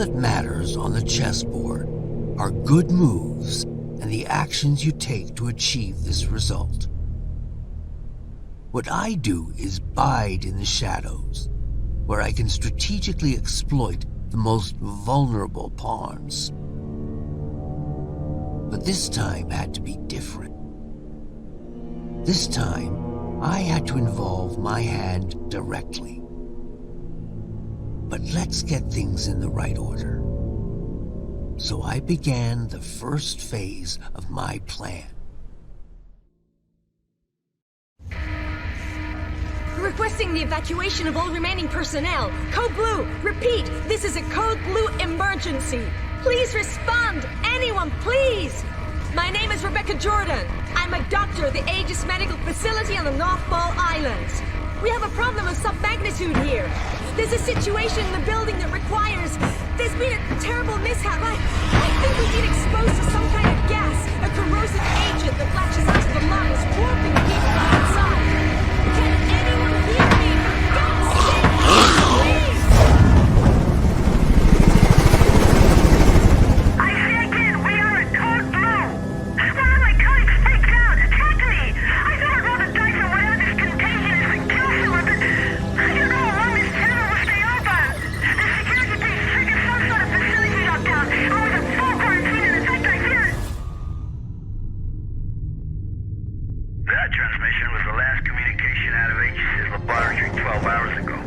that matters on the chessboard are good moves and the actions you take to achieve this result. What I do is bide in the shadows, where I can strategically exploit the most vulnerable pawns. But this time had to be different. This time, I had to involve my hand directly. But let's get things in the right order. So I began the first phase of my plan. Requesting the evacuation of all remaining personnel. Code Blue, repeat, this is a Code Blue emergency. Please respond, anyone, please. My name is Rebecca Jordan. I'm a doctor at the Aegis Medical Facility on the North Ball Islands. We have a problem of sub-magnitude here. There's a situation in the building that requires... There's been a terrible mishap. I think we've been exposed to some kind of gas, a corrosive agent that latches onto the lungs, warping people inside. Can anyone hear me? For God's sake, please! I say again, we are at Code Blue. One of my colleagues freaked out, attacked me. I thought I'd roll the dice on whatever this contagion is and kill someone, but I don't know how long this channel will stay open. The security base triggered some sort of facility lockdown. I was in full quarantine and in fact I fear it. That transmission was the last communication out of Aegis' laboratory 12 hours ago.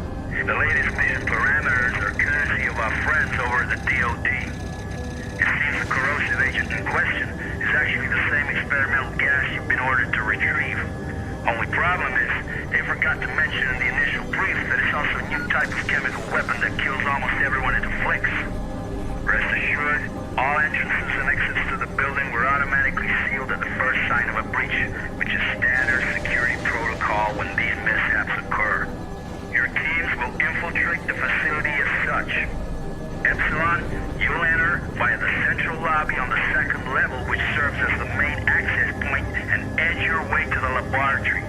The latest mission parameters are courtesy of our friends over at the DOD. It seems the corrosive agent in question is actually the same experimental gas you've been ordered to retrieve. Only problem is, they forgot to mention in the initial brief that it's also a new type of chemical weapon that kills almost everyone it afflicts. Rest assured, all entrances and exits to the building were automatically sealed at the first sign of a breach, which is standard security protocol when these mishaps occur. Your teams will infiltrate the facility as such. Epsilon, you'll enter via the central lobby on the second level, which serves as the main access point, and edge your way to the laboratory.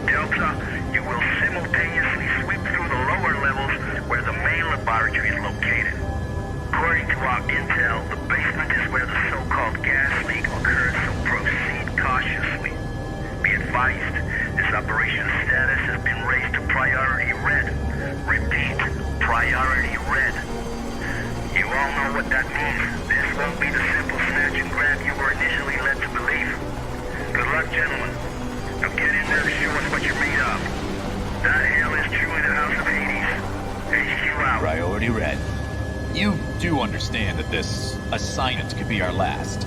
Delta, you will simultaneously sweep through the lower levels where the main laboratory is located. According to our intel, the basement is where the so-called gas leak occurred, so proceed cautiously. Be advised, this operation's status has been raised to priority red. Repeat, priority red. You all know what that means. This won't be the simple snatch and grab you were initially led to believe. Good luck, gentlemen. Now get in there to show us what you're made of. That hell is truly the House of Hades. HQ out. Priority red. You do understand that this assignment could be our last.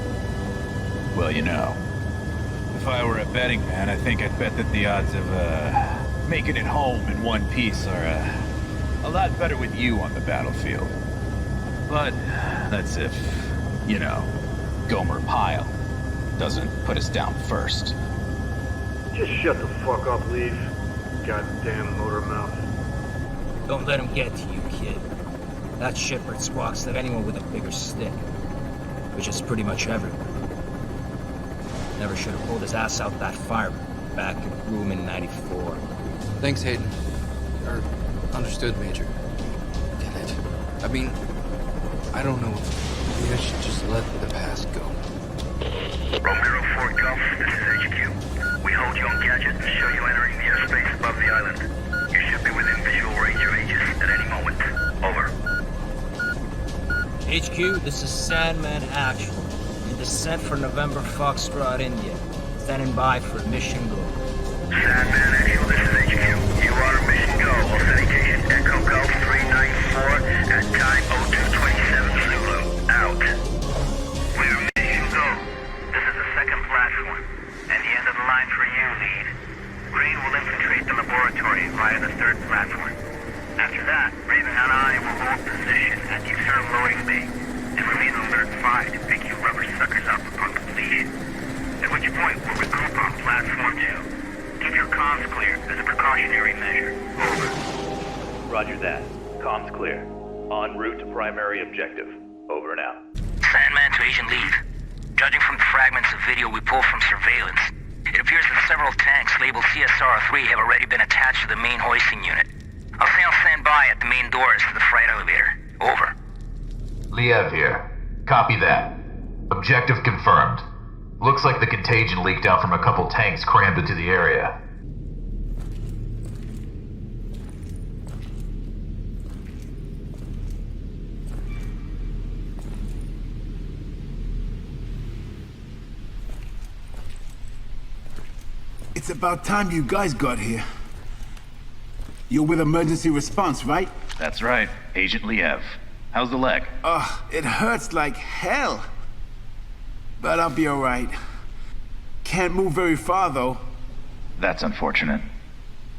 Well, you know, if I were a betting man, I think I'd bet that the odds of making it home in one piece are a lot better with you on the battlefield. But that's if, you know, Gomer Pyle doesn't put us down first. Just shut the fuck up, Leaf. Goddamn motor mouth. Don't let him get to you, kid. That shitbird squawks at anyone with a bigger stick, which is pretty much everyone. Never should have pulled his ass out that fire back in room in 94. Thanks, Hayden. Understood, Major. Damn it. I mean, I don't know. Maybe I should just let the past go. Romero 4 Golf, this is HQ. We hold you on gadget and show you entering the airspace above the island. You should be within visual range of Aegis at any moment. Over. HQ, this is Sandman Actual. In descent for November Foxtrot, India. Standing by for mission go. Sandman Actual, this is HQ. You are mission go. Authentication Echo Golf 394 at time 0227 Zulu. Out. We're mission go. This is the second platform. And the end of the line for you, lead. Green will infiltrate the laboratory via the third platform. After that, Raven and I will hold position at the external loading bay and remain on alert 5 to pick you rubber suckers up upon completion. At which point, we'll regroup on platform 2. Keep your comms clear as a precautionary measure. Over. Roger that. Comms clear. En route to primary objective. Over and out. Sandman to Agent Lead. Judging from the fragments of video we pulled from surveillance, it appears that several tanks labeled CSR-3 have already been attached to the main hoisting unit. I'll stay on standby at the main doors to the freight elevator. Over. Liev here. Copy that. Objective confirmed. Looks like the contagion leaked out from a couple tanks crammed into the area. It's about time you guys got here. You're with emergency response, right? That's right. Agent Liev. How's the leg? It hurts like hell. But I'll be alright. Can't move very far, though. That's unfortunate.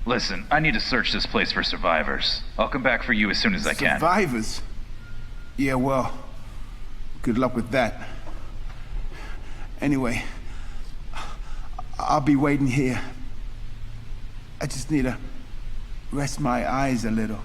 Listen, I need to search this place for survivors. I'll come back for you as soon as I can. Survivors? Yeah, well, good luck with that. Anyway, I'll be waiting here. I just need to rest my eyes a little.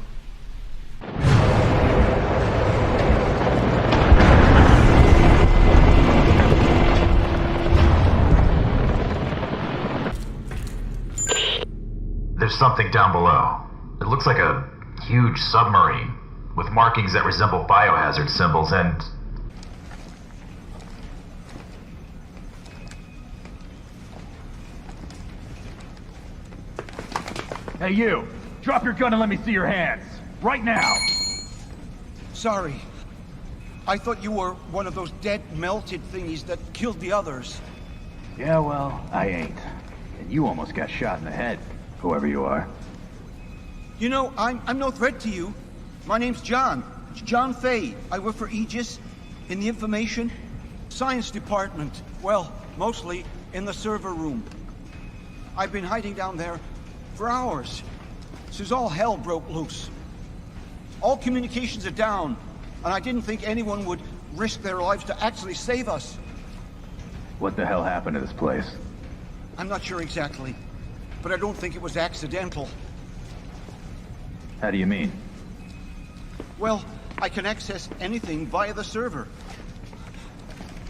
There's something down below. It looks like a huge submarine with markings that resemble biohazard symbols and... Hey you! Drop your gun and let me see your hands! Right now! Sorry. I thought you were one of those dead, melted thingies that killed the others. Yeah, well, I ain't. And you almost got shot in the head, whoever you are. You know, I'm no threat to you. My name's John. John Fay. I work for Aegis in the information science department. Well, mostly in the server room. I've been hiding down there for hours, since all hell broke loose. All communications are down, and I didn't think anyone would risk their lives to actually save us. What the hell happened to this place? I'm not sure exactly, but I don't think it was accidental. How do you mean? Well, I can access anything via the server.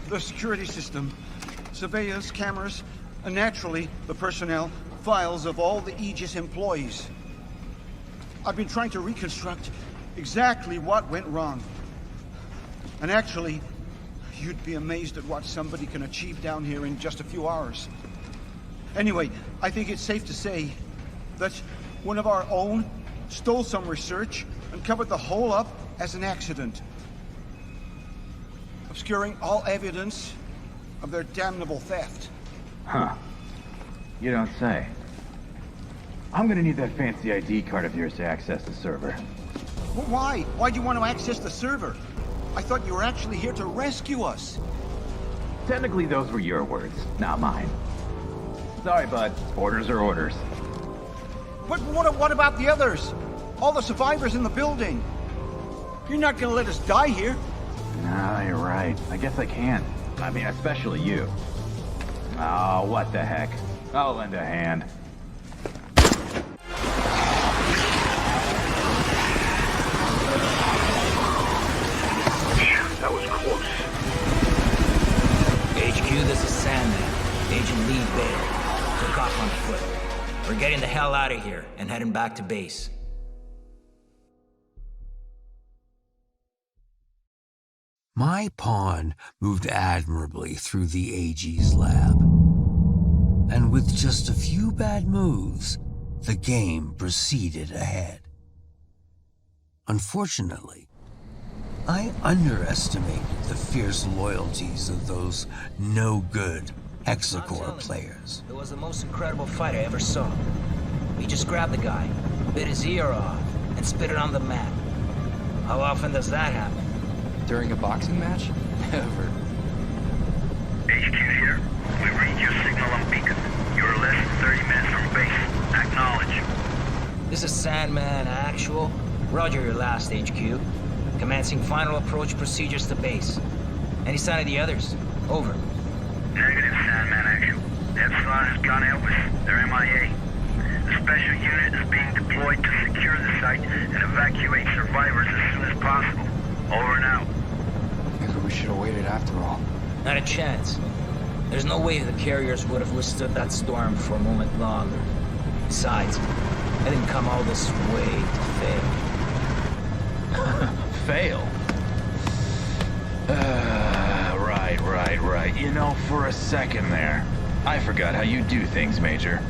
The security system, surveillance cameras, and naturally, the personnel files of all the Aegis employees. I've been trying to reconstruct exactly what went wrong. And actually, you'd be amazed at what somebody can achieve down here in just a few hours. Anyway, I think it's safe to say that one of our own stole some research and covered the whole up as an accident, obscuring all evidence of their damnable theft. Huh. You don't say. I'm gonna need that fancy ID card of yours to access the server. Well, why? Why do you want to access the server? I thought you were actually here to rescue us. Technically, those were your words, not mine. Sorry, bud. Orders are orders. But what about the others? All the survivors in the building? You're not gonna let us die here. No, you're right. I guess I can. I mean, especially you. Oh, what the heck. I'll lend a hand. That was close. HQ, this is Sandman. Agent Lee Bale. Took off on foot. We're getting the hell out of here and heading back to base. My pawn moved admirably through the AG's lab. And with just a few bad moves, the game proceeded ahead. Unfortunately, I underestimated the fierce loyalties of those no-good Hexacore players. It was the most incredible fight I ever saw. He just grabbed the guy, bit his ear off, and spit it on the mat. How often does that happen? During a boxing match? Never. HQ here. We read your signal on beacon. You're less than 30 minutes from base. Acknowledge. This is Sandman Actual. Roger your last HQ. Commencing final approach procedures to base. Any sign of the others? Over. Negative, Sandman Actual. Epsilon has gone Elvis. They're MIA. The special unit is being deployed to secure the site and evacuate survivors as soon as possible. Over and out. Maybe we should have waited after all. Not a chance. There's no way the carriers would have withstood that storm for a moment longer. Besides, I didn't come all this way to fail. Fail? You know, for a second there, I forgot how you do things, Major.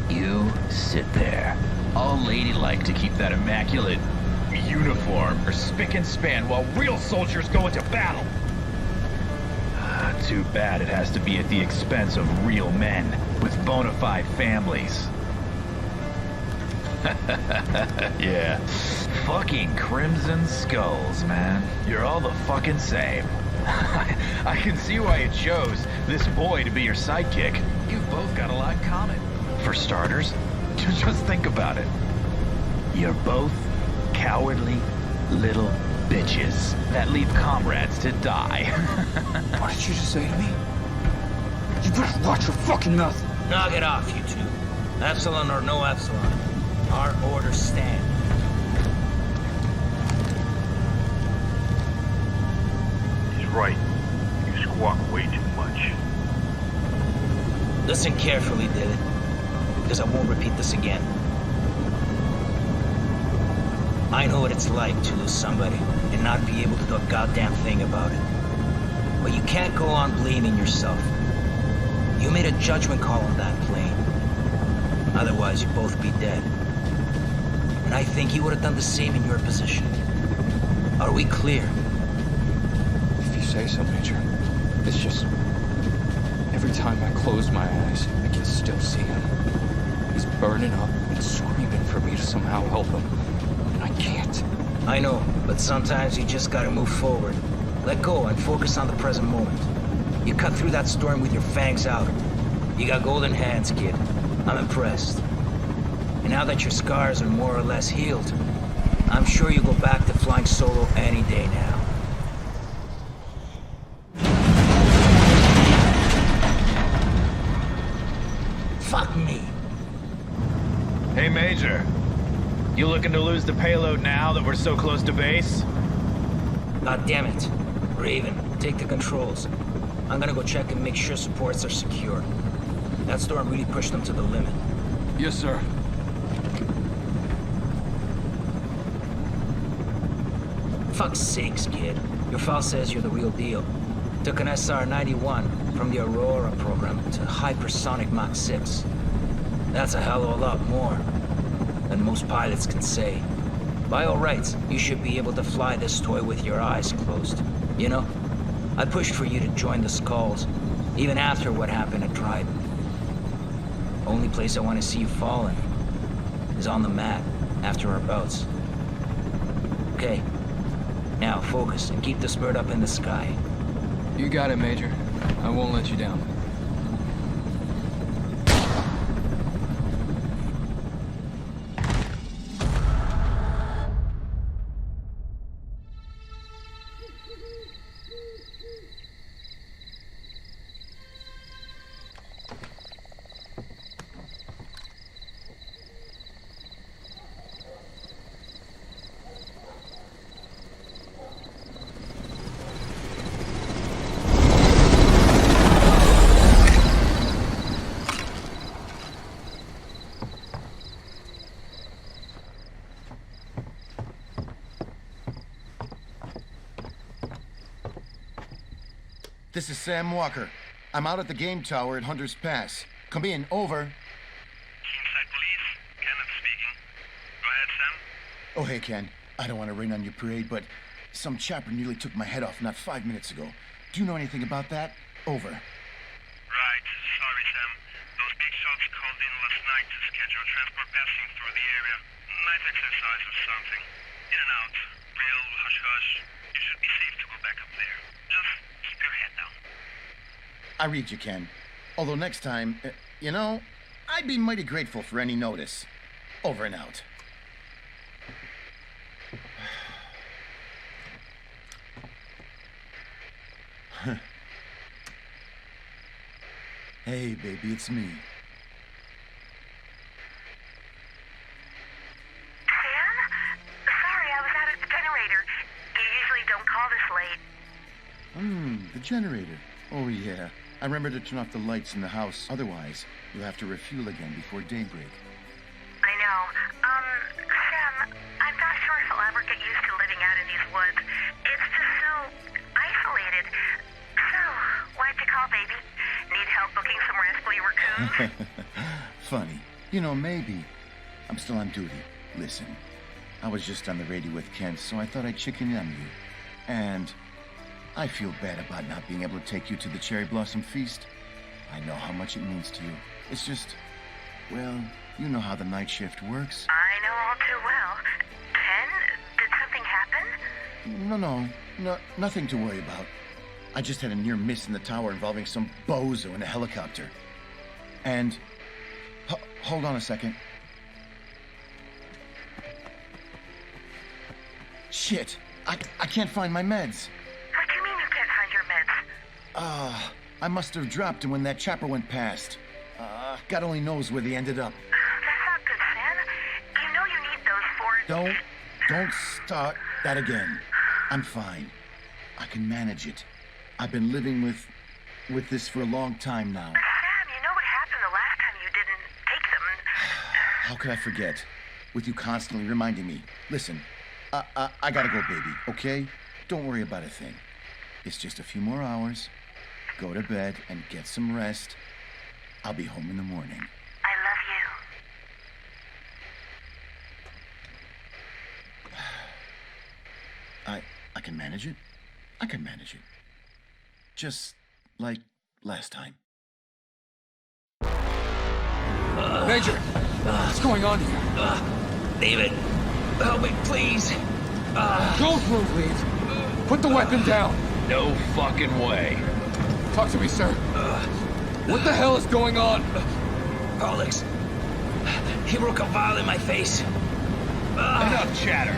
You sit there, all ladylike to keep that immaculate uniform or spick and span while real soldiers go into battle. Too bad it has to be at the expense of real men with bona fide families. Yeah. Fucking Crimson Skulls, man. You're all the fucking same. I can see why you chose this boy to be your sidekick. You've both got a lot in common. For starters, just think about it. You're both cowardly little bitches that leave comrades to die. What did you just say to me? You better watch your fucking mouth. Knock it off, you two. Epsilon or no Epsilon. Our orders stand. He's right. You squawk way too much. Listen carefully, David, because I won't repeat this again. I know what it's like to lose somebody and not be able to do a goddamn thing about it. But you can't go on blaming yourself. You made a judgment call on that plane. Otherwise, you'd both be dead. And I think he would have done the same in your position. Are we clear? If you say so, Major. It's just... every time I close my eyes, I can still see him. He's burning up and screaming for me to somehow help him. And I can't. I know, but sometimes you just gotta move forward. Let go and focus on the present moment. You cut through that storm with your fangs out. You got golden hands, kid. I'm impressed. And now that your scars are more or less healed, I'm sure you'll go back to flying solo any day now. Fuck me. Hey, Major. You looking to lose the payload now that we're so close to base? God damn it. Raven, take the controls. I'm gonna go check and make sure supports are secure. That storm really pushed them to the limit. Yes, sir. Fuck's sakes, kid. Your file says you're the real deal. Took an SR-91 from the Aurora program to hypersonic Mach 6. That's a hell of a lot more than most pilots can say. By all rights, you should be able to fly this toy with your eyes closed. You know, I pushed for you to join the Skulls, even after what happened at Trident. Only place I want to see you falling is on the mat after our bouts. Okay, now focus and keep this bird up in the sky. You got it, Major. I won't let you down. This is Sam Walker. I'm out at the game tower at Hunter's Pass. Come in, over. Kingside Police, Kenneth speaking. Go ahead, Sam. Oh, hey, Ken. I don't want to rain on your parade, but some chopper nearly took my head off not 5 minutes ago. Do you know anything about that? Over. Right, sorry, Sam. Those big shots called in last night to schedule transport passing through the area. Night exercise or something. In and out. Real hush-hush. You should be safe to go back up there. Just keep your head down. I read you, Ken. Although next time, you know, I'd be mighty grateful for any notice. Over and out. Hey, baby, it's me. Sam? Sorry, I was out at the generator. You usually don't call this late. The generator. Oh, yeah. I remember to turn off the lights in the house. Otherwise, you'll have to refuel again before daybreak. I know. Sam, I'm not sure if I'll ever get used to living out in these woods. It's just so isolated. So, why'd you Funny. You know, maybe. I'm still on duty. Listen, I was just on the radio with Kent, so I thought I'd chicken in on you. And I feel bad about not being able to take you to the Cherry Blossom Feast. I know how much it means to you. It's just, well, you know how the night shift works. I know all too well. Ken, did something happen? No, nothing to worry about. I just had a near miss in the tower involving some bozo in a helicopter. And, hold on a second. Shit, I can't find my meds. What do you mean you can't find your meds? I must have dropped them when that chopper went past. God only knows where they ended up. That's not good, Sam. You know you need those for... Don't start that again. I'm fine. I can manage it. I've been living with this for a long time now. Sam, you know what happened the last time you didn't take them? How could I forget? With you constantly reminding me. Listen, I gotta go, baby, okay? Don't worry about a thing. It's just a few more hours. Go to bed and get some rest. I'll be home in the morning. I love you. I can manage it. I can manage it. Just like last time. Major, what's going on here? David, help me, please. Don't move, Leeds. Put the weapon down. No fucking way. Talk to me, sir. What the hell is going on? Alex, he broke a vial in my face. Enough chatter.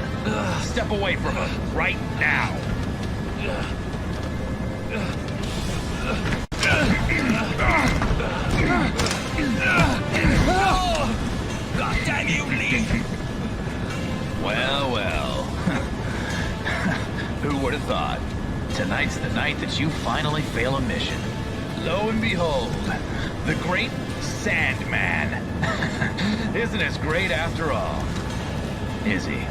Step away from him right now. God damn you, Lee! Well. Who would have thought? Tonight's the night that you finally fail a mission. Lo and behold, the great Sandman isn't as great after all, is he?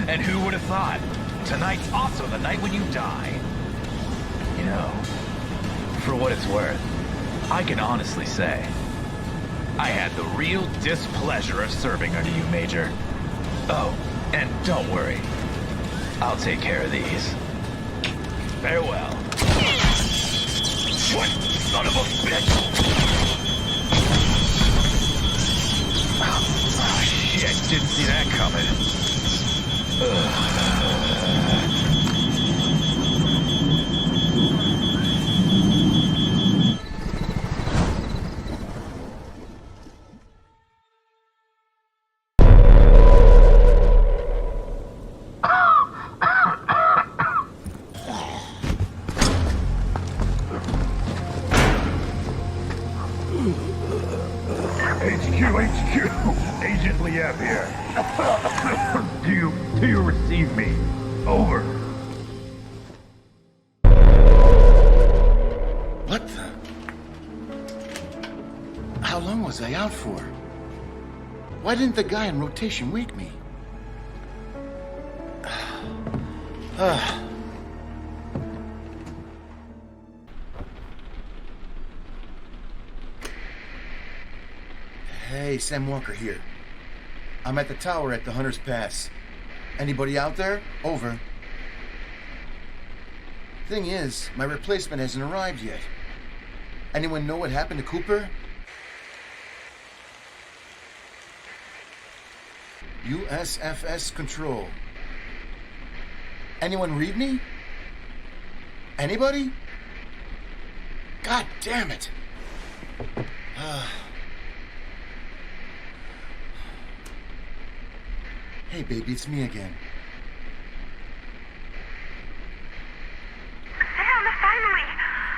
And who would have thought? Tonight's also the night when you die. You know, for what it's worth, I can honestly say, I had the real displeasure of serving under you, Major. Oh, and don't worry, I'll take care of these. Farewell. What son of a bitch! Oh, shit, didn't see that coming. Agent Liev here. Do you receive me? Over. What the? How long was I out for? Why didn't the guy in rotation wake me? Hey, Sam Walker here. I'm at the tower at the Hunter's Pass. Anybody out there? Over. Thing is, my replacement hasn't arrived yet. Anyone know what happened to Cooper? USFS Control. Anyone read me? Anybody? God damn it! Hey, baby, it's me again. Sam, finally!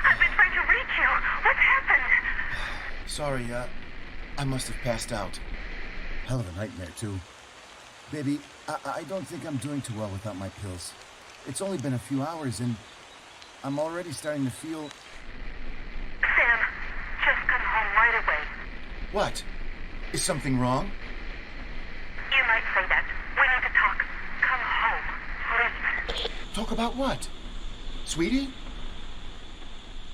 I've been trying to reach you. What's happened? Sorry, I must have passed out. Hell of a nightmare, too. Baby, I don't think I'm doing too well without my pills. It's only been a few hours, and I'm already starting to feel... Sam, just come home right away. What? Is something wrong? You might say that. We need to talk. Come home, please. Talk about what? Sweetie?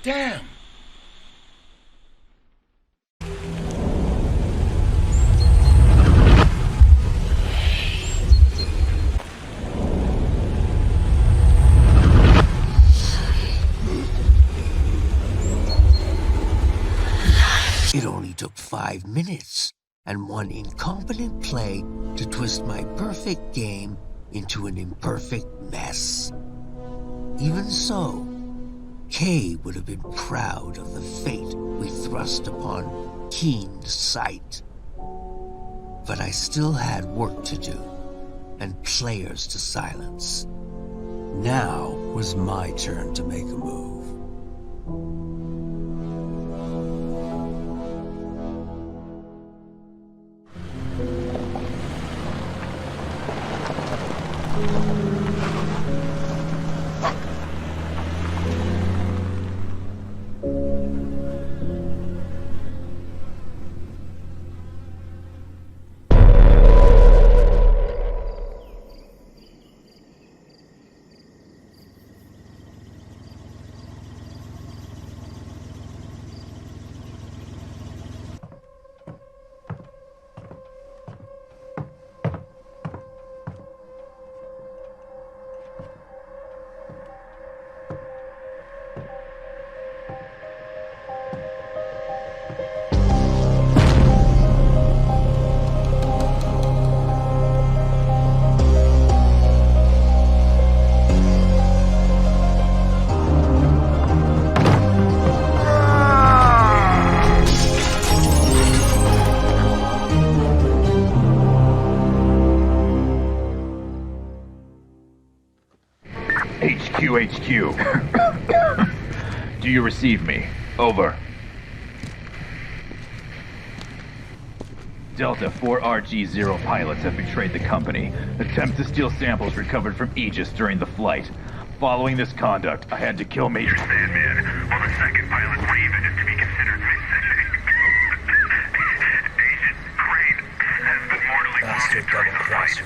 Damn! minutes and one incompetent play to twist my perfect game into an imperfect mess. Even so, Kay would have been proud of the fate we thrust upon keen sight. But I still had work to do, and players to silence. Now was my turn to make a move. HQ. Do you receive me? Over. Delta 4RG-0 pilots have betrayed the company. Attempt to steal samples recovered from Aegis during the flight. Following this conduct, I had to kill Major Sandman, while the second pilot, Raven, is to be considered missing. Agent Crane has been mortally wounded during the flight.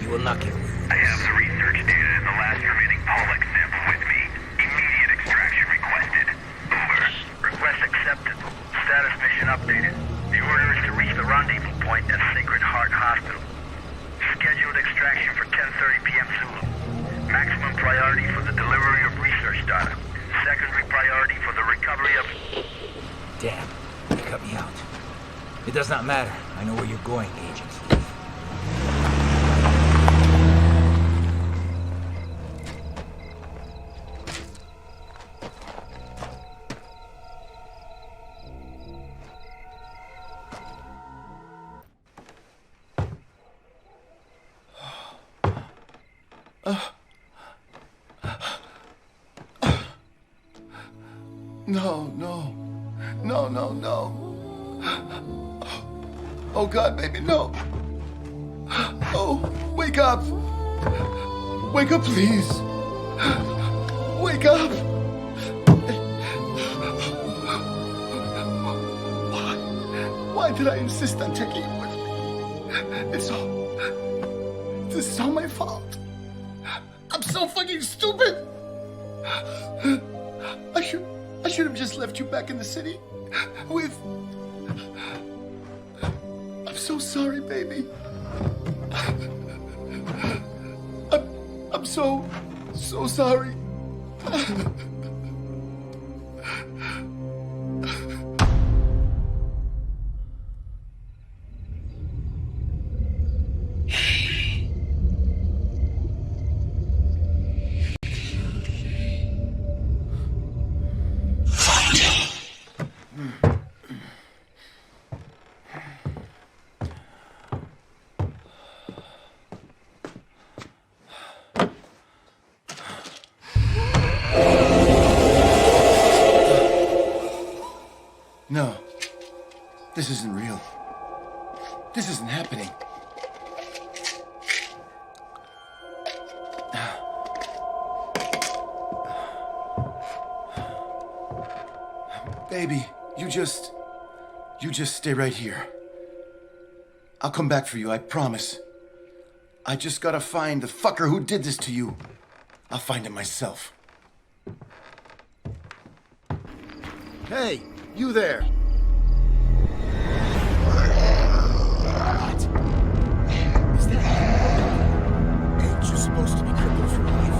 You will not get away with this. I have the research data and the last remaining Pollux sample with me. Immediate extraction requested. Over. Request accepted. Status mission updated. The order is to reach the rendezvous point at Sacred Heart Hospital. Scheduled extraction for 10:30 p.m. Zulu. Maximum priority for the delivery of research data. Secondary priority for the recovery of... Damn, you cut me out. It does not matter. I know where you're going, Agent. No. Oh God, baby, no. Oh, wake up. Wake up, please. Wake up. Why did I insist on taking you with me? This is all my fault. I'm so fucking stupid. I should have just left you back in the city with... I'm so sorry, baby. I'm so sorry. No, this isn't real. This isn't happening. Baby, you just stay right here. I'll come back for you, I promise. I just gotta find the fucker who did this to you. I'll find him myself. Hey! You there! What? Is that... Ain't you supposed to be crippled for life?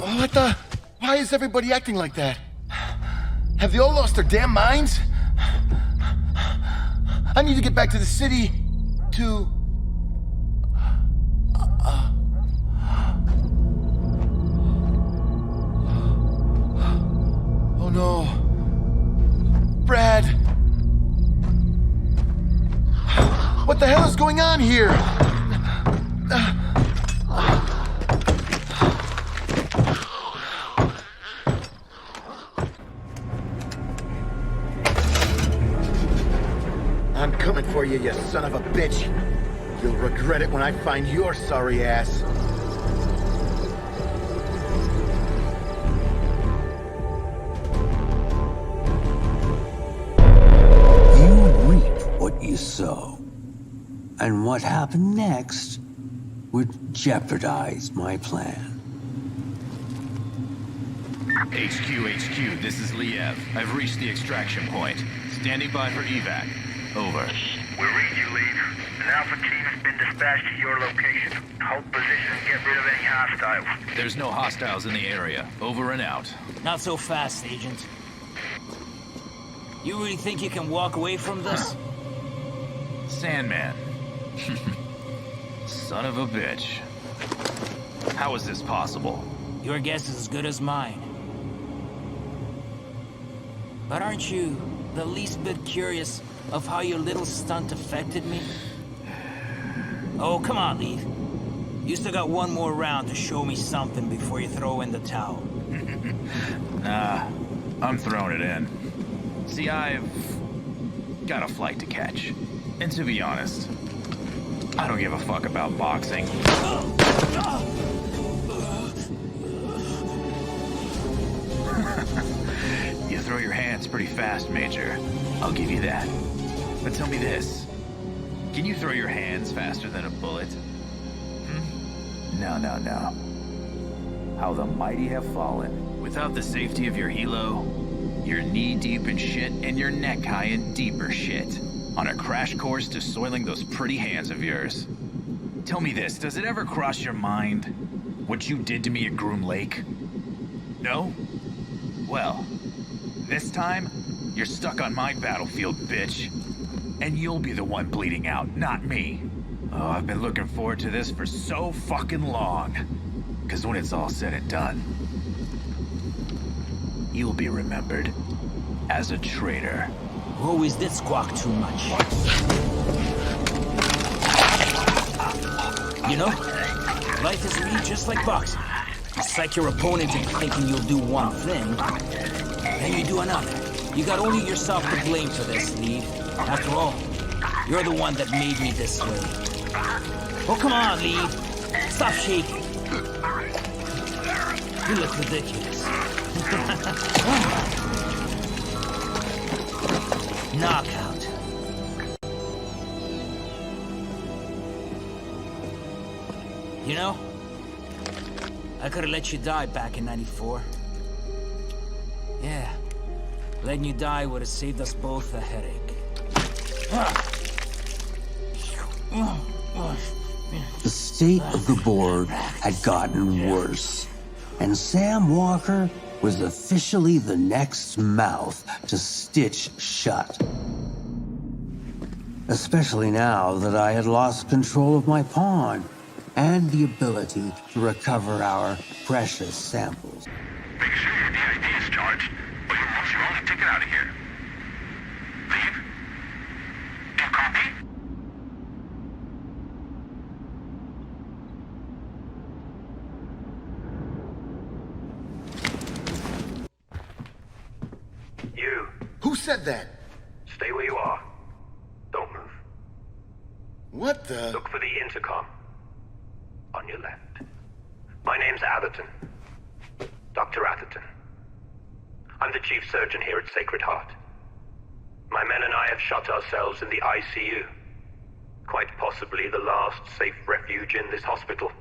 What the... Why is everybody acting like that? Have they all lost their damn minds? I need to get back to the city to... Oh no. Brad. What the hell is going on here? I'm coming for you, you son of a bitch. You'll regret it when I find your sorry ass. You reap what you sow. And what happened next would jeopardize my plan. HQ, this is Liev. I've reached the extraction point. Standing by for evac. Over. We read you, Lead. An Alpha team has been dispatched to your location. Hold position and get rid of any hostiles. There's no hostiles in the area. Over and out. Not so fast, Agent. You really think you can walk away from this? Sandman. Son of a bitch. How is this possible? Your guess is as good as mine. But aren't you the least bit curious of how your little stunt affected me? Oh, come on, Leave. You still got one more round to show me something before you throw in the towel. Nah, I'm throwing it in. See, I've got a flight to catch. And to be honest, I don't give a fuck about boxing. You throw your hands pretty fast, Major. I'll give you that. But tell me this. Can you throw your hands faster than a bullet? No. How the mighty have fallen. Without the safety of your helo, you're knee-deep in shit and your neck high in deeper shit. On a crash course to soiling those pretty hands of yours. Tell me this, does it ever cross your mind what you did to me at Groom Lake? No? Well, this time, you're stuck on my battlefield, bitch. And you'll be the one bleeding out, not me. Oh, I've been looking forward to this for so fucking long. 'Cause when it's all said and done, you'll be remembered as a traitor. Always did squawk too much. You know, life is really just like boxing. You psych your opponent into thinking you'll do one thing, then you do another. You got only yourself to blame for this, Lee. After all, you're the one that made me this way. Oh, come on, Lee. Stop shaking. You look ridiculous. Knockout. You know, I could have let you die back in '94. Yeah, letting you die would have saved us both a headache. The state of the board had gotten worse, and Sam Walker was officially the next mouth to stitch shut. Especially now that I had lost control of my pawn and the ability to recover our precious samples. Make sure your DID is charged, or you'll lose your only ticket out of here. Leave? Do you copy? You. Who said that? Stay where you are. Don't move. What the? Look for the intercom. On your left. My name's Atherton. Dr. Atherton. I'm the chief surgeon here at Sacred Heart. My men and I have shut ourselves in the ICU. Quite possibly the last safe refuge in this hospital.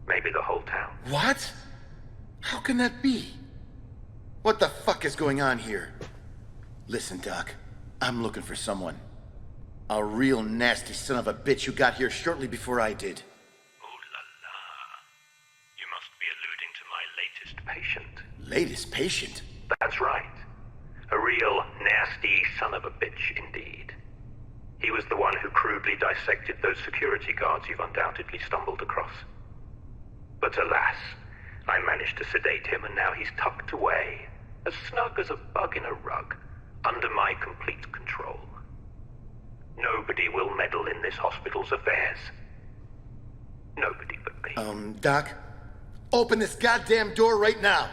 Maybe the whole town. What? How can that be? What the fuck is going on here? Listen, Doc. I'm looking for someone. A real nasty son of a bitch who got here shortly before I did. You must be alluding to my latest patient. Latest patient? That's right. A real nasty son of a bitch indeed. He was the one who crudely dissected those security guards you've undoubtedly stumbled across. But alas, I managed to sedate him and now he's tucked away, as snug as a bug in a rug, under my complete control. Nobody will meddle in this hospital's affairs. Nobody but me. Doc? Open this goddamn door right now!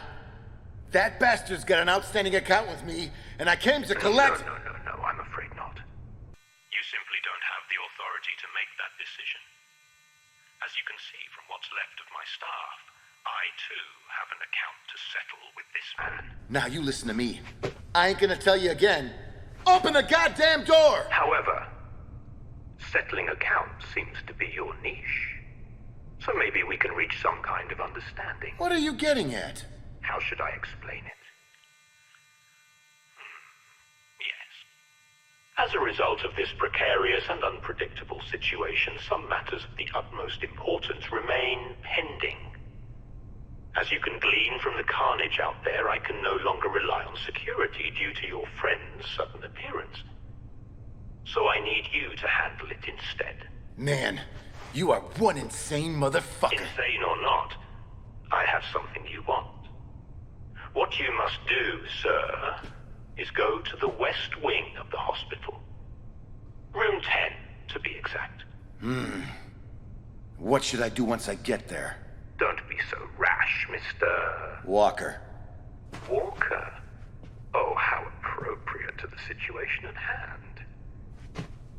That bastard's got an outstanding account with me, and I came to collect... No, I'm afraid not. You simply don't have the authority to make that decision. As you can see from what's left of my staff, I too have an account to settle with this man. Now you listen to me. I ain't gonna tell you again. Open the goddamn door! However, settling accounts seems to be your niche. So maybe we can reach some kind of understanding. What are you getting at? How should I explain it? Yes. As a result of this precarious and unpredictable situation, some matters of the utmost importance remain pending. As you can glean from the carnage out there, I can no longer rely on security due to your friend's sudden appearance. So I need you to handle it instead. Man, you are one insane motherfucker. Insane or not, I have something you want. What you must do, sir, is go to the west wing of the hospital. Room 10, to be exact. What should I do once I get there? Don't be so rash, Mr. Walker. Walker? Oh, how appropriate to the situation at hand.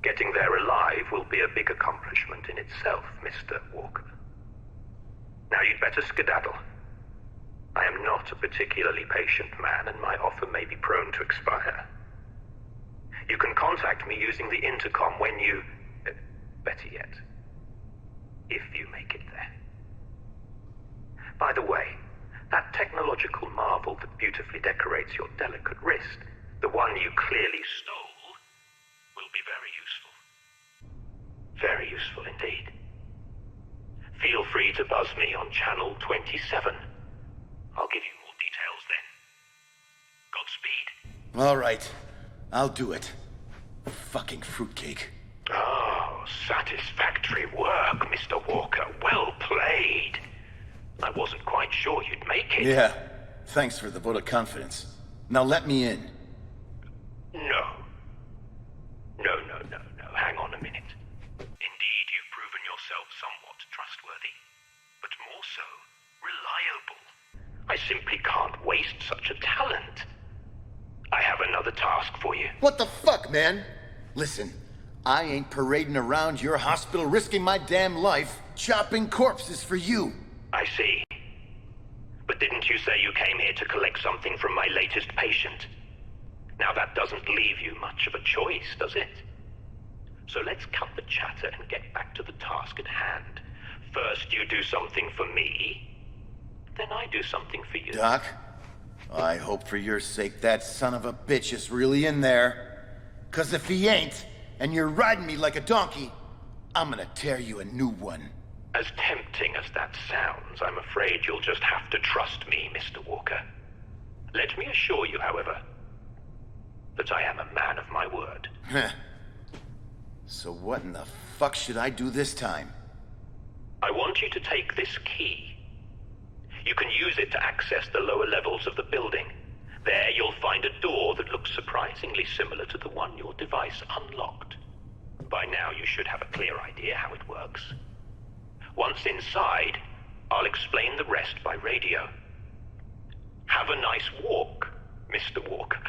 Getting there alive will be a big accomplishment in itself, Mr. Walker. Now you'd better skedaddle. I am not a particularly patient man, and my offer may be prone to expire. You can contact me using the intercom when you... better yet, if you make it there. By the way, that technological marvel that beautifully decorates your delicate wrist, the one you clearly stole, will be very useful. Very useful indeed. Feel free to buzz me on channel 27. I'll give you more details then. Godspeed. All right, I'll do it. Fucking fruitcake. Oh, satisfactory work, Mr. Walker. Well played. I wasn't quite sure you'd make it. Yeah, thanks for the vote of confidence. Now let me in. No. Hang on a minute. Indeed, you've proven yourself somewhat trustworthy, but more so, reliable. I simply can't waste such a talent. I have another task for you. What the fuck, man? Listen, I ain't parading around your hospital risking my damn life chopping corpses for you. I see. But didn't you say you came here to collect something from my latest patient? Now that doesn't leave you much of a choice, does it? So let's cut the chatter and get back to the task at hand. First you do something for me, then I do something for you. Doc, I hope for your sake that son of a bitch is really in there. 'Cause if he ain't, and you're riding me like a donkey, I'm gonna tear you a new one. As tempting as that sounds, I'm afraid you'll just have to trust me, Mr. Walker. Let me assure you, however, that I am a man of my word. So what in the fuck should I do this time? I want you to take this key. You can use it to access the lower levels of the building. There you'll find a door that looks surprisingly similar to the one your device unlocked. By now you should have a clear idea how it works. Once inside, I'll explain the rest by radio. Have a nice walk, Mr. Walker.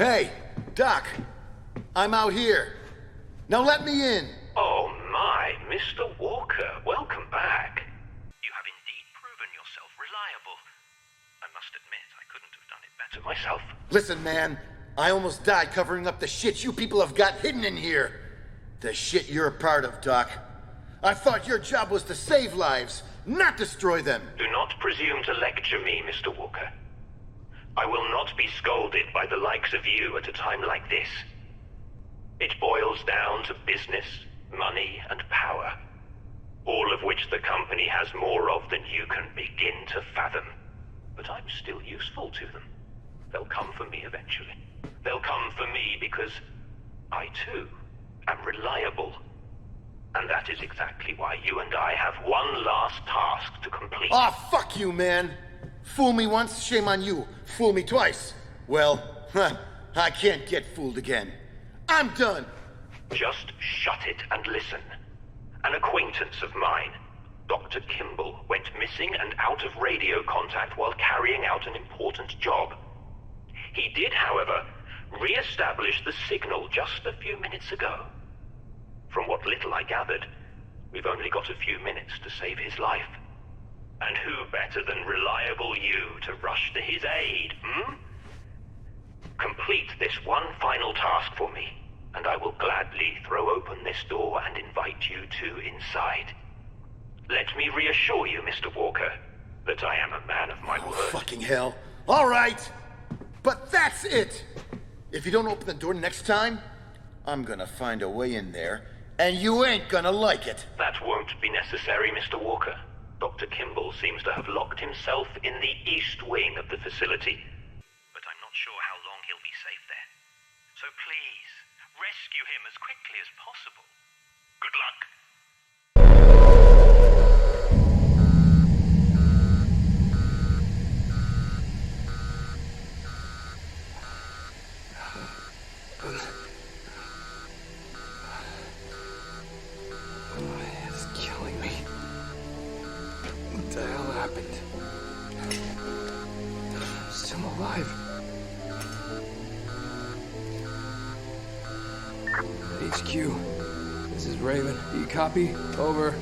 Hey, Doc. I'm out here. Now let me in. Oh my, Mr. Walker, welcome back. You have indeed proven yourself reliable. I must admit, I couldn't have done it better myself. Listen, man. I almost died covering up the shit you people have got hidden in here. The shit you're a part of, Doc. I thought your job was to save lives, not destroy them. Do not presume to lecture me, Mr. Walker. I will not be scolded by the likes of you at a time like this. It boils down to business, money, and power. All of which the company has more of than you can begin to fathom. But I'm still useful to them. They'll come for me eventually. They'll come for me because I, too, am reliable. And that is exactly why you and I have one last task to complete. Aw, fuck you, man. Fool me once, shame on you. Fool me twice. Well, I can't get fooled again. I'm done. Just shut it and listen. An acquaintance of mine, Dr. Kimball, went missing and out of radio contact while carrying out an important job. He did, however, re-establish the signal just a few minutes ago. From what little I gathered, we've only got a few minutes to save his life. And who better than reliable you to rush to his aid, Complete this one final task for me, and I will gladly throw open this door and invite you two inside. Let me reassure you, Mr. Walker, that I am a man of my word. Fucking hell. All right. But that's it. If you don't open the door next time, I'm gonna find a way in there, and you ain't gonna like it. That won't be necessary, Mr. Walker. Dr. Kimball seems to have locked himself in the east wing of the facility. But I'm not sure how long he'll be safe there. So please, rescue him as quickly as possible. Good luck. It's killing me. What the hell happened? I'm still alive. HQ. This is Raven. Do you copy? Over.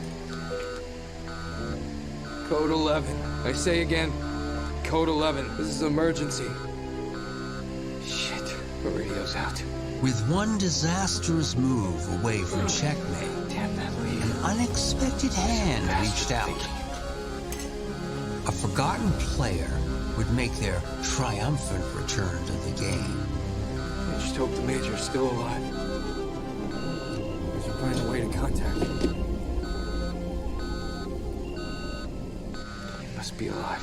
Code 11. I say again, Code 11. This is emergency. Shit. The radio's out. With one disastrous move away from checkmate, Damn that lead. an unexpected hand reached out. A forgotten player would make their triumphant return to the game. I just hope the Major's still alive. I should find a way to contact him. He must be alive.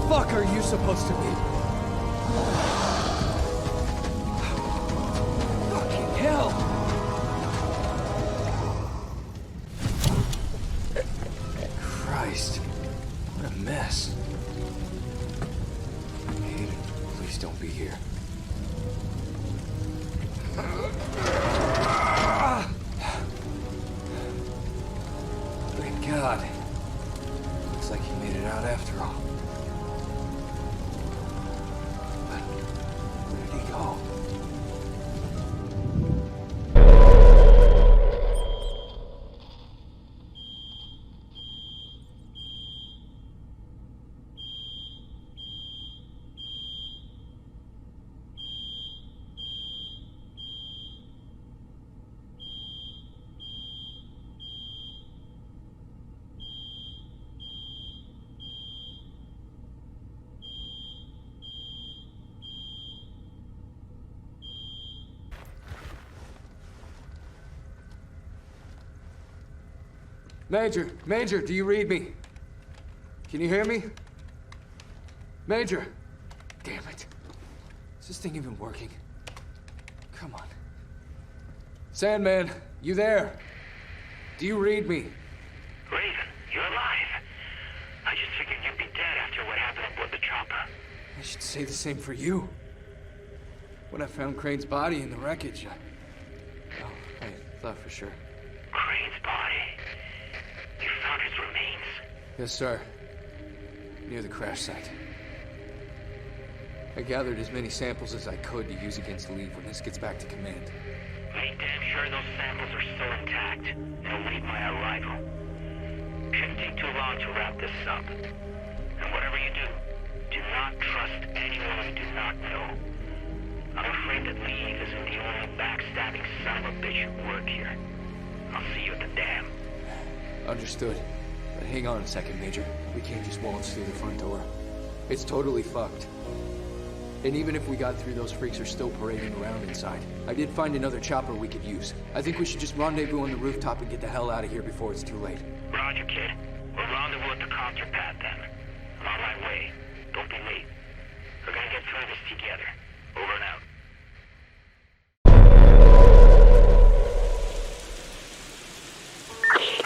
What are you supposed to be? Fucking hell! Christ. What a mess. Hayden, please don't be here. Thank God. Looks like he made it out after all. Major, do you read me? Can you hear me? Major! Damn it. Is this thing even working? Come on. Sandman, you there? Do you read me? Raven, you're alive. I just figured you'd be dead after what happened aboard the chopper. I should say the same for you. when I found Crane's body in the wreckage. Well, I thought for sure. Crane's body? You found his remains? Yes, sir. Near the crash site. I gathered as many samples as I could to use against Leave when this gets back to command. Make damn sure those samples are still intact and await my arrival. Shouldn't take too long to wrap this up. And whatever you do not trust anyone you do not know. I'm afraid that Leave isn't the only backstabbing son of a bitch who work here. I'll see you at the dam. Understood. But hang on a second, Major. We can't just waltz through the front door. It's totally fucked. And even if we got through, those freaks are still parading around inside. I did find another chopper we could use. I think we should just rendezvous on the rooftop and get the hell out of here before it's too late. Roger, kid. We'll rendezvous at the copter pad then. I'm on my way. Don't be late. We're gonna get through this together. Over and out.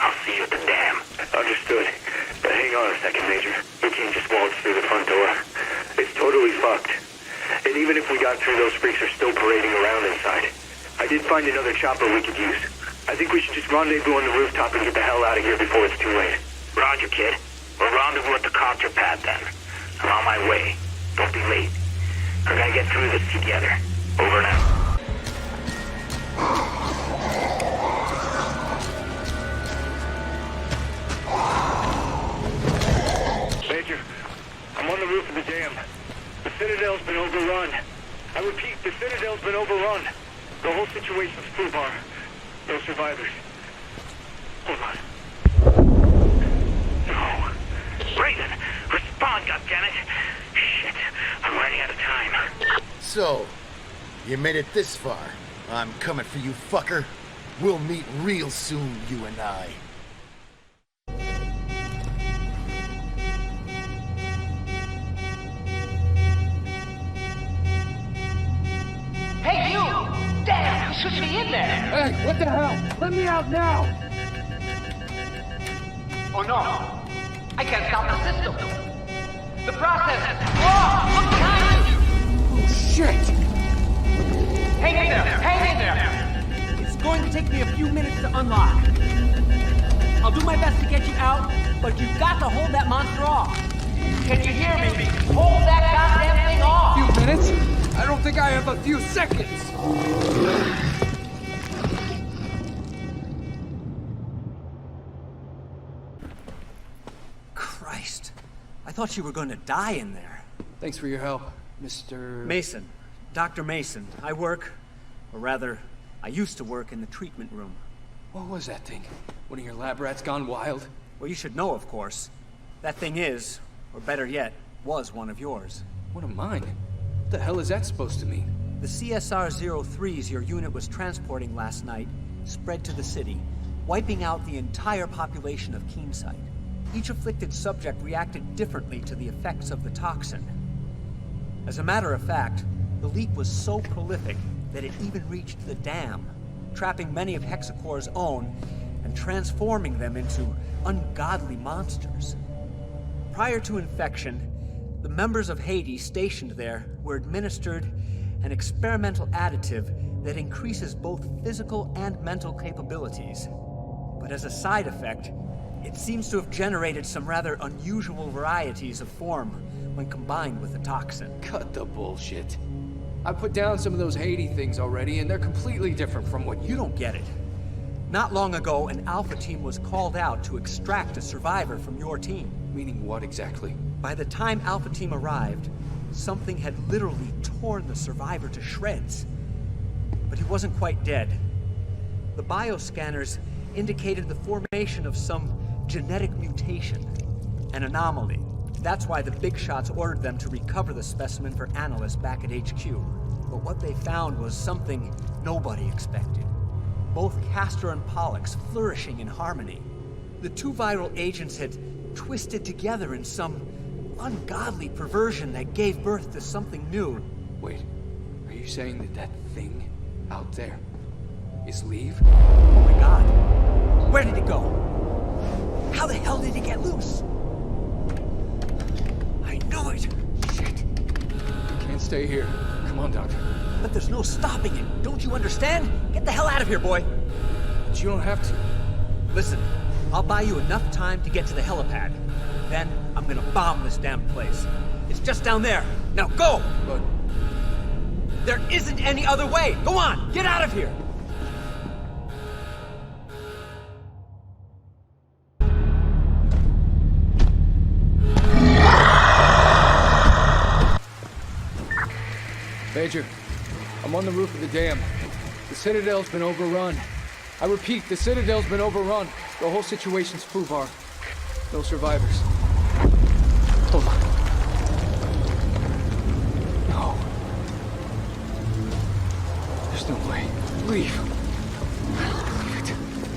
I'll see you at the dam. Understood. But hang on a second, Major. You can't just waltz through the front door. It's totally fucked. And even if we got through, those freaks are still parading around inside. I did find another chopper we could use. I think we should just rendezvous on the rooftop and get the hell out of here before it's too late. Roger, kid. We'll rendezvous at the copter pad then. I'm on my way. Don't be late. We're gonna get through this together. Over and out. Major, I'm on the roof of the dam. The Citadel's been overrun. I repeat, the Citadel's been overrun. The whole situation's foobar. No survivors. Hold on. No. Brayden, respond, goddammit. Shit, I'm running out of time. So, you made it this far. I'm coming for you, fucker. We'll meet real soon, you and I. Hey, you! Damn, you should be in there! Hey, what the hell? Let me out now! Oh no! I can't stop the system! The process! Oh, look behind you! Oh shit! Hang in there! Hang in there! It's going to take me a few minutes to unlock. I'll do my best to get you out, but you've got to hold that monster off. Can you hear me? Hold that goddamn thing off! A few minutes? I don't think I have a few seconds! Christ. I thought you were going to die in there. Thanks for your help, Mr. Mason. Dr. Mason. I work, or rather, I used to work in the treatment room. What was that thing? One of your lab rats gone wild? Well, you should know, of course. That thing is, or better yet, was one of yours. One of mine? What the hell is that supposed to mean? The CSR-03s your unit was transporting last night spread to the city, wiping out the entire population of Keenside. Each afflicted subject reacted differently to the effects of the toxin. As a matter of fact, the leak was so prolific that it even reached the dam, trapping many of Hexacore's own and transforming them into ungodly monsters. Prior to infection, the members of Hades stationed there were administered an experimental additive that increases both physical and mental capabilities. But as a side effect, it seems to have generated some rather unusual varieties of form when combined with the toxin. Cut the bullshit. I put down some of those Hades things already, and they're completely different from what you don't get it. Not long ago, an Alpha team was called out to extract a survivor from your team. Meaning what exactly? By the time Alpha team arrived, something had literally torn the survivor to shreds. But he wasn't quite dead. The bioscanners indicated the formation of some genetic mutation, an anomaly. That's why the big shots ordered them to recover the specimen for analysts back at HQ. But what they found was something nobody expected. Both Castor and Pollux flourishing in harmony. The two viral agents had twisted together in some ungodly perversion that gave birth to something new. Wait, are you saying that that thing out there is Leave? Oh my god. Where did it go? How the hell did it get loose? I knew it! Shit. You can't stay here. Come on, Doctor. But there's no stopping it. Don't you understand? Get the hell out of here, boy. But you don't have to. Listen, I'll buy you enough time to get to the helipad. Then I'm gonna bomb this damn place. It's just down there. Now go! But there isn't any other way. Go on, get out of here. Major, I'm on the roof of the dam. The Citadel's been overrun. I repeat, the Citadel's been overrun. The whole situation's foobar. No survivors. Hold on. No. There's no way. Leave. Leave it.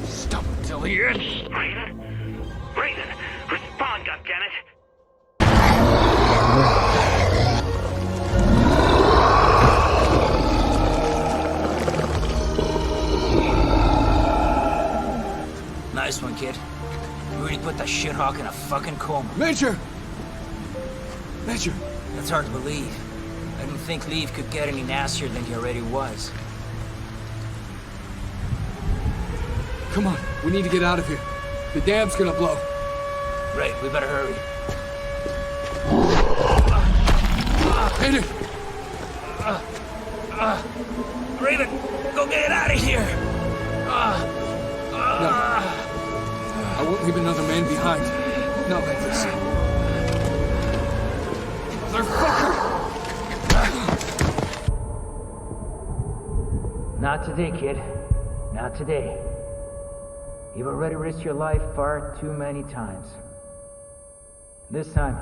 Stop until the end. Raiden? Raiden! Respond, goddammit! Nice one, kid. You really put that shithawk in a fucking coma. Major! Major! That's hard to believe. I didn't think Leave could get any nastier than he already was. Come on, we need to get out of here. The dam's gonna blow. Right, we better hurry. Hit it! Raven, go get it out of here! No. I won't leave another man behind. Not like this. Motherfucker! Not today, kid. Not today. You've already risked your life far too many times. This time,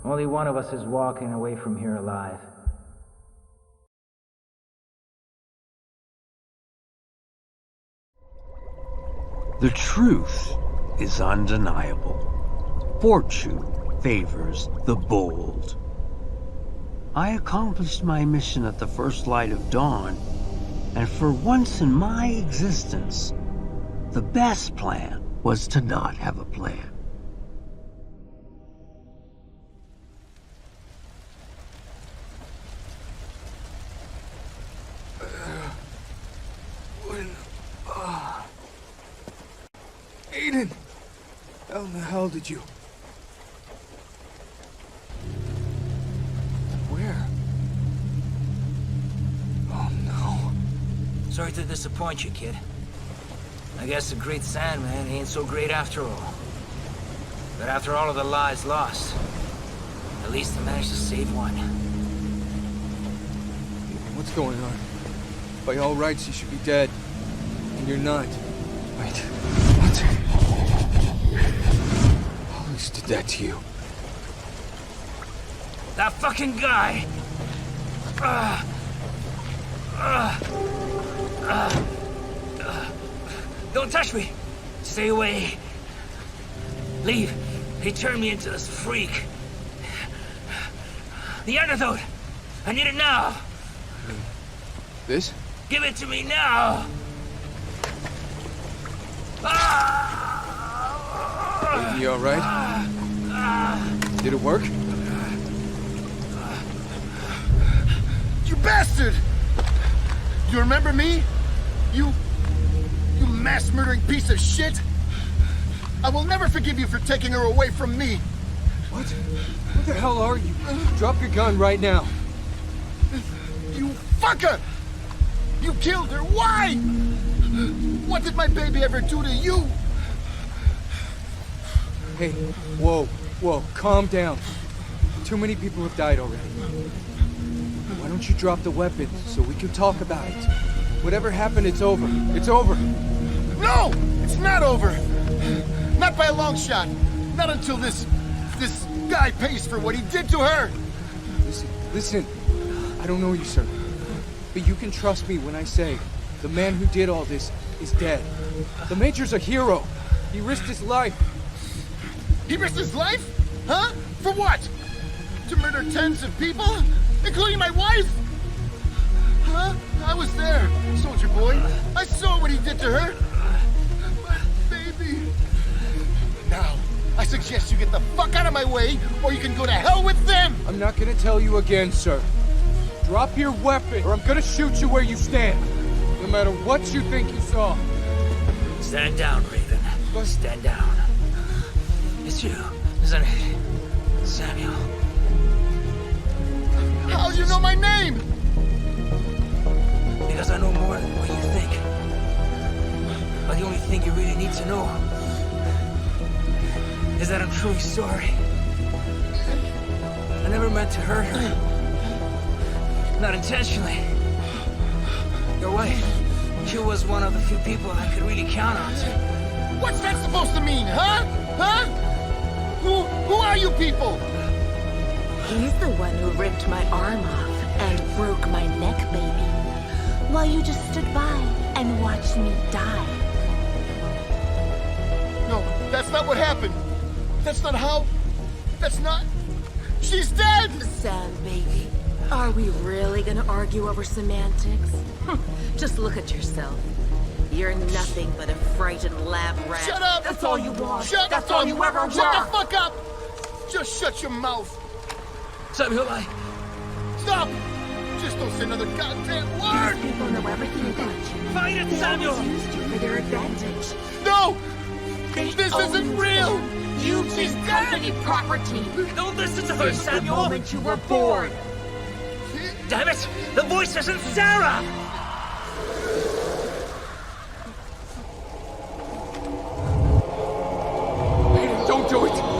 only one of us is walking away from here alive. The truth is undeniable. Fortune favors the bold. I accomplished my mission at the first light of dawn, and for once in my existence, the best plan was to not have a plan. Aiden! How in the hell did you... Where? Oh no. Sorry to disappoint you, kid. I guess the great Sandman ain't so great after all. But after all of the lives lost, at least I managed to save one. What's going on? By all rights, you should be dead. And you're not. Wait. What? Who's did that to you? That fucking guy! Don't touch me! Stay away! Leave! He turned me into this freak! The antidote! I need it now! This? Give it to me now! You alright? Did it work? You bastard! You remember me? You mass-murdering piece of shit? I will never forgive you for taking her away from me! What? Who the hell are you? Drop your gun right now. You fucker! You killed her! Why? What did my baby ever do to you? Hey, whoa, calm down. Too many people have died already. Why don't you drop the weapon so we can talk about it? Whatever happened, it's over. It's over. No! It's not over! Not by a long shot. Not until this guy pays for what he did to her! Listen. I don't know you, sir. But you can trust me when I say the man who did all this is dead. The Major's a hero. He risked his life. He risked his life? Huh? For what? To murder tens of people? Including my wife? Huh? I was there, soldier boy. I saw what he did to her. My baby. Now, I suggest you get the fuck out of my way, or you can go to hell with them! I'm not gonna tell you again, sir. Drop your weapon, or I'm gonna shoot you where you stand. No matter what you think you saw. Stand down, Raven. Stand down. It's you, isn't it? Samuel. How do you know my name? Because I know more than what you think. But the only thing you really need to know is that I'm truly sorry. I never meant to hurt her. Not intentionally. Your wife, she was one of the few people I could really count on to. What's that supposed to mean, huh? Huh? Who are you people? He's the one who ripped my arm off and broke my neck, baby. While you just stood by and watched me die. No, that's not what happened. That's not how... That's not... She's dead! Sam, baby. Are we really gonna argue over semantics? Just look at yourself. You're nothing but a frightened lab rat. Shut up! That's all you want. That's all you ever were. Shut the fuck up! Just shut your mouth. Samuel, Stop! Just don't say another goddamn word! These people know everything about you. Fight it, Samuel! They always used you for their advantage. No! This isn't real! You've been company property. Don't listen to her, Since the Samuel! moment you were born. Damn it! The voice isn't Sarah! Don't do it!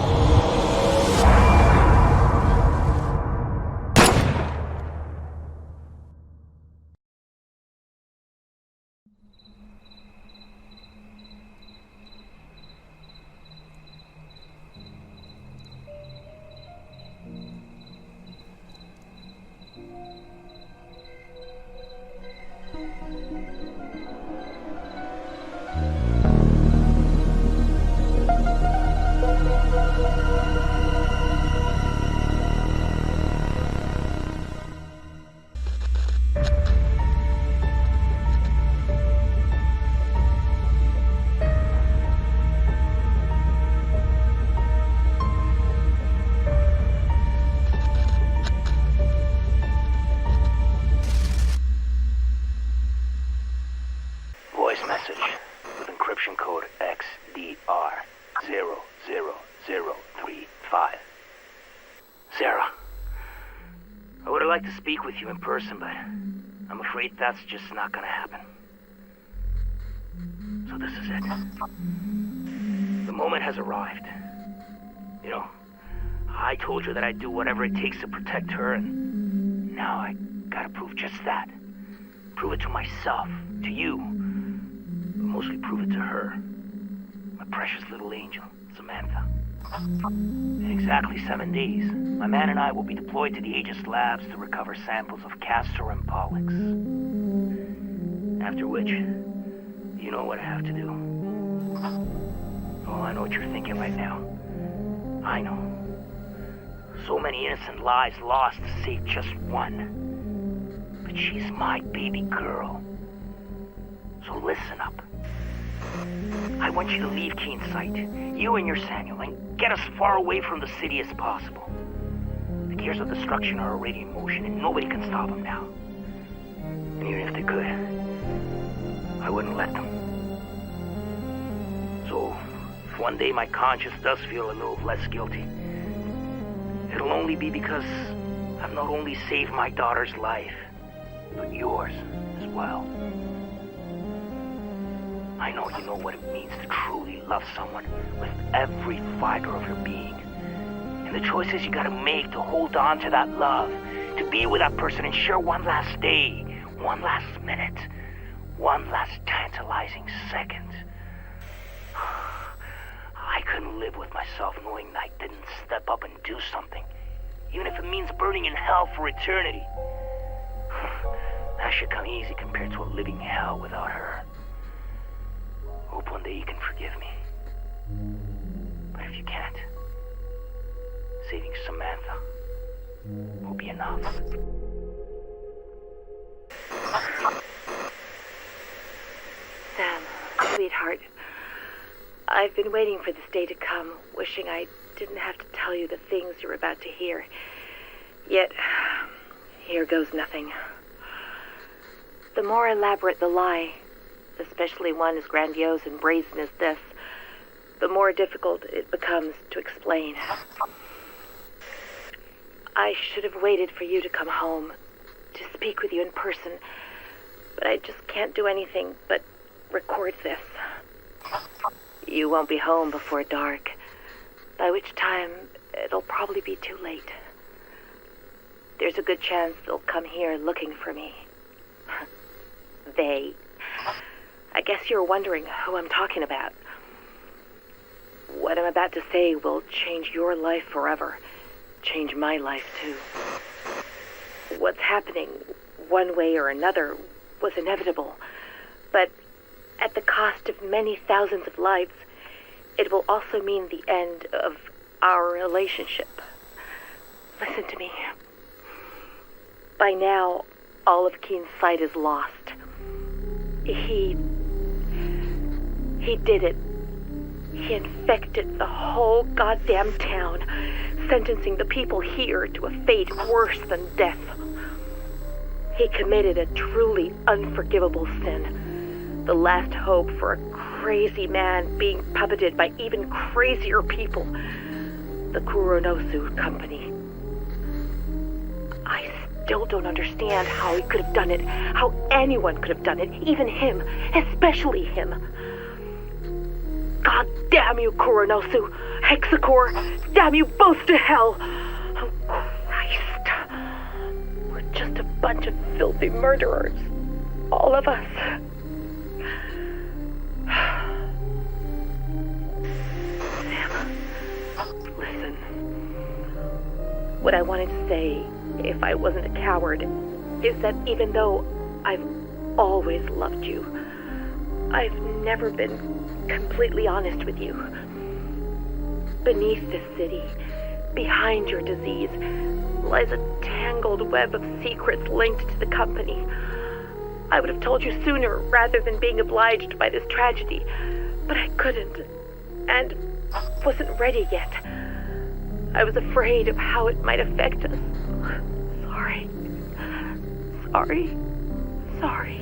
Like to speak with you in person, but I'm afraid that's just not gonna happen. So this is it. The moment has arrived. You know, I told you that I'd do whatever it takes to protect her, and now I gotta prove just that. Prove it to myself, to you, but mostly prove it to her. My precious little angel, Samantha. In exactly 7 days, my man and I will be deployed to the Aegis labs to recover samples of Castor and Pollux. After which, you know what I have to do. Oh, I know what you're thinking right now. I know. So many innocent lives lost to save just one. But she's my baby girl. So listen up. I want you to leave Keen Sight, you and your Samuel, and get as far away from the city as possible. The gears of destruction are already in motion, and nobody can stop them now. And even if they could, I wouldn't let them. So, if one day my conscience does feel a little less guilty, it'll only be because I've not only saved my daughter's life, but yours as well. I know you know what it means to truly love someone with every fiber of your being. And the choices you gotta make to hold on to that love, to be with that person and share one last day, one last minute, one last tantalizing second. I couldn't live with myself knowing I didn't step up and do something, even if it means burning in hell for eternity. That should come easy compared to a living hell without her. Hope one day you can forgive me. But if you can't, saving Samantha will be enough. Sam, sweetheart, I've been waiting for this day to come, wishing I didn't have to tell you the things you're about to hear. Yet, Here goes nothing. The more elaborate the lie, especially one as grandiose and brazen as this, the more difficult it becomes to explain. I should have waited for you to come home, to speak with you in person, but I just can't do anything but record this. You won't be home before dark, by which time it'll probably be too late. There's a good chance they'll come here looking for me. They. I guess you're wondering who I'm talking about. What I'm about to say will change your life forever. Change my life, too. What's happening, one way or another, was inevitable. But at the cost of many thousands of lives, it will also mean the end of our relationship. Listen to me. By now, all of Keen's sight is lost. He did it. He infected the whole goddamn town, sentencing the people here to a fate worse than death. He committed a truly unforgivable sin, the last hope for a crazy man being puppeted by even crazier people, the Kuronosu Company. I still don't understand how he could have done it, how anyone could have done it, even him, especially him. God damn you, Kuronosu! Hexacore! Damn you both to hell! Oh, Christ. We're just a bunch of filthy murderers. All of us. Sam, listen. What I wanted to say, if I wasn't a coward, is that even though I've always loved you, I've never been completely honest with you. Beneath this city, behind your disease, lies a tangled web of secrets linked to the company. I would have told you sooner rather than being obliged by this tragedy, but I couldn't, and wasn't ready yet. I was afraid of how it might affect us. Sorry.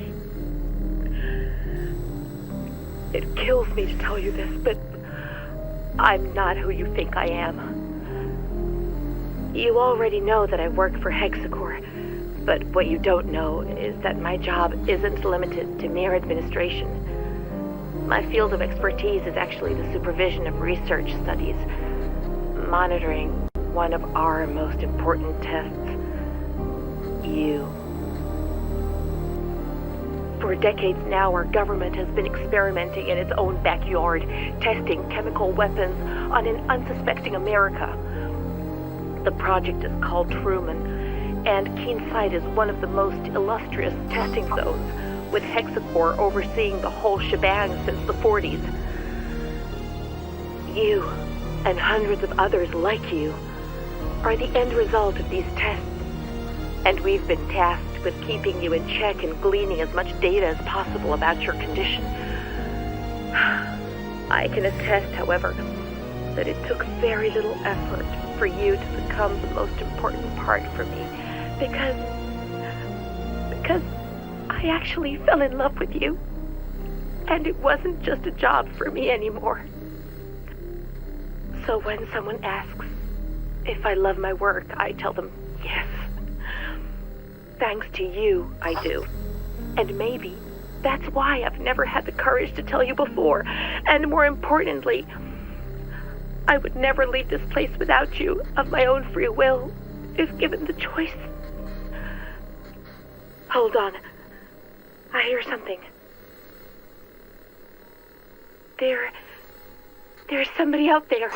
It kills me to tell you this, but I'm not who you think I am. You already know that I work for Hexacore, but what you don't know is that my job isn't limited to mere administration. My field of expertise is actually the supervision of research studies, monitoring one of our most important tests, you. For decades now, our government has been experimenting in its own backyard, testing chemical weapons on an unsuspecting America. The project is called Truman, and Keenside is one of the most illustrious testing zones, with Hexacore overseeing the whole shebang since the 40s. You, and hundreds of others like you, are the end result of these tests, and we've been tasked with keeping you in check and gleaning as much data as possible about your condition. I can attest, however, that it took very little effort for you to become the most important part for me, because I actually fell in love with you, and it wasn't just a job for me anymore. So when someone asks if I love my work, I tell them yes. Thanks to you, I do. And maybe that's why I've never had the courage to tell you before. And more importantly, I would never leave this place without you, of my own free will, if given the choice. Hold on. I hear something. There's somebody out there.